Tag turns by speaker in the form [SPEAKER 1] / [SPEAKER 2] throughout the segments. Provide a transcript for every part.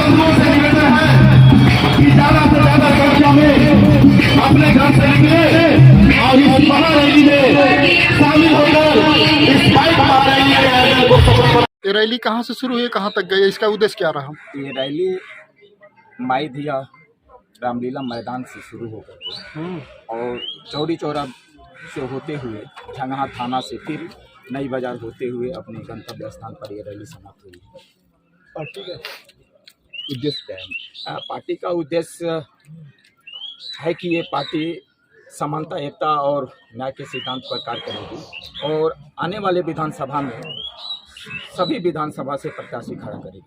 [SPEAKER 1] लोगों से निवेदन है कि ज्यादा से ज्यादा संख्या में अपने घर से निकले और इस महारैली में शामिल होकर इस बाइक महारैली के आयोजन को सफल बनाएं।
[SPEAKER 2] ये रैली कहाँ से शुरू हुई, कहाँ तक गई, इसका उद्देश्य क्या रहा?
[SPEAKER 3] ये रैली माई धिया रामलीला मैदान से शुरू होकर और चौरी चौरा से होते हुए झंगहा थाना से फिर नई बाजार होते हुए अपने गंतव्य स्थान पर ये रैली समाप्त हुई। पार्टी का उद्देश्य क्या है? पार्टी का उद्देश्य है कि ये पार्टी समानता, एकता और न्याय के सिद्धांत पर कार्य करेगी और आने वाले विधानसभा में सभी विधानसभा से प्रत्याशी खड़ा करेगी।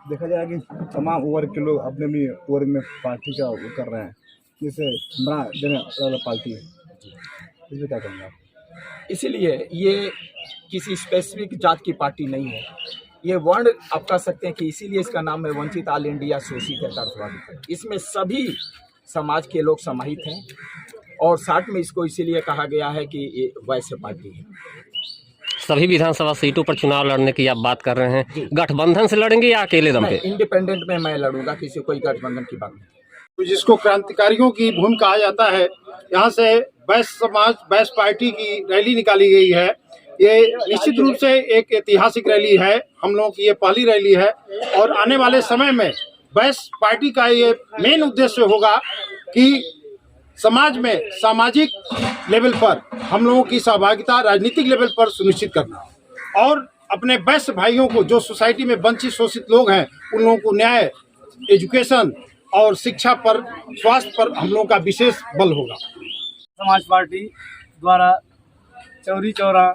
[SPEAKER 4] देखा जाए कि तमाम वर्ग के लोग अपने भी वर्ग में पार्टी का वो कर रहे हैं, जैसे बड़ा जन पार्टी है, इसमें क्या कहेंगे आप?
[SPEAKER 3] इसीलिए ये किसी स्पेसिफिक जात की पार्टी नहीं है, ये वर्ण आप कह सकते हैं कि इसीलिए इसका नाम है वंचित ऑल इंडिया शोषित यथार्थवादी। इसमें सभी समाज के लोग समाहित हैं और साथ में इसको इसीलिए कहा गया है कि ये वैश्य पार्टी है।
[SPEAKER 5] सभी विधानसभा सीटों पर चुनाव लड़ने की आप बात कर रहे हैं, गठबंधन से लड़ेंगे या अकेले दम पे?
[SPEAKER 3] इंडिपेंडेंट में मैं लड़ूंगा, किसी कोई गठबंधन की बात नहीं।
[SPEAKER 6] जिसको क्रांतिकारियों की भूमि कहा जाता है, यहाँ से वैश्य समाज वैश्य पार्टी की रैली निकाली गई है। ये निश्चित रूप से एक ऐतिहासिक रैली है, हम लोगों की ये पहली रैली है और आने वाले समय में वैश्य पार्टी का ये मेन उद्देश्य होगा कि समाज में सामाजिक लेवल पर हम लोगों की सहभागिता राजनीतिक लेवल पर सुनिश्चित करना और अपने वैश्य भाइयों को, जो सोसाइटी में वंचित शोषित लोग हैं, उन लोगों को न्याय, एजुकेशन और शिक्षा पर, स्वास्थ्य पर हम लोगों का विशेष बल होगा।
[SPEAKER 7] समाज पार्टी द्वारा चौरी चौरा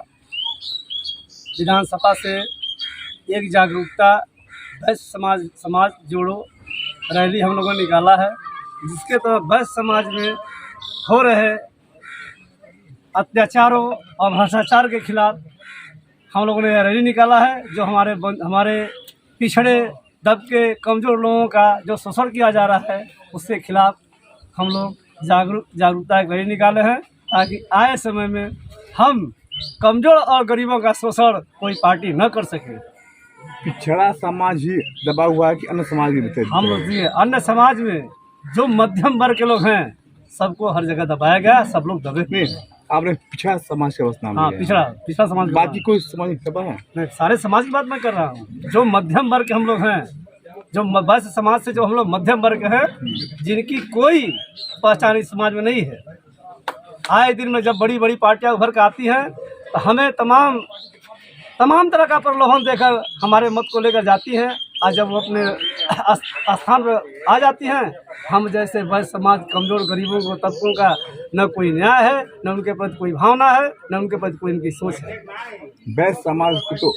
[SPEAKER 7] विधानसभा से एक जागरूकता वैश्य समाज जोड़ो रैली हम लोगों ने निकाला है, जिसके तहत वैश्य समाज में हो रहे अत्याचारों और भ्रष्टाचार के खिलाफ हम लोगों ने रैली निकाला है। जो हमारे पिछड़े दबके कमज़ोर लोगों का जो शोषण किया जा रहा है, उसके खिलाफ हम लोग जागरूकता की रैली निकाले हैं, ताकि आए समय में हम कमज़ोर और गरीबों का शोषण कोई पार्टी न कर सके।
[SPEAKER 4] पिछड़ा समाज ही दबा हुआ है कि अन्य समाज भी?
[SPEAKER 7] हम लोग अन्य समाज में जो मध्यम वर्ग के लोग हैं, सबको हर जगह दबाया गया, सब लोग दबे हुए हैं।
[SPEAKER 4] आपने पिछड़ा समाज का नाम लिया?
[SPEAKER 7] हाँ, पिछड़ा समाज।
[SPEAKER 4] बाकी कोई समाज दबा है?
[SPEAKER 7] नहीं, सारे समाज की बात मैं कर रहा हूँ। जो मध्यम वर्ग के हम लोग हैं, जो वैश्य समाज से जो हम लोग मध्यम वर्ग हैं, जिनकी कोई पहचान इस समाज में नहीं है। आए दिन में जब बड़ी बड़ी पार्टियां उभर कर आती हैं, तो हमें तमाम तरह का प्रलोभन देकर हमारे मत को लेकर जाती हैं, और जब वो अपने स्थान पर आ जाती हैं, हम जैसे वैश्य समाज कमज़ोर गरीबों को, तबकों का न कोई न्याय है, न उनके प्रति कोई भावना है, न उनके प्रति कोई उनकी सोच है।
[SPEAKER 4] वैश्य समाज को तो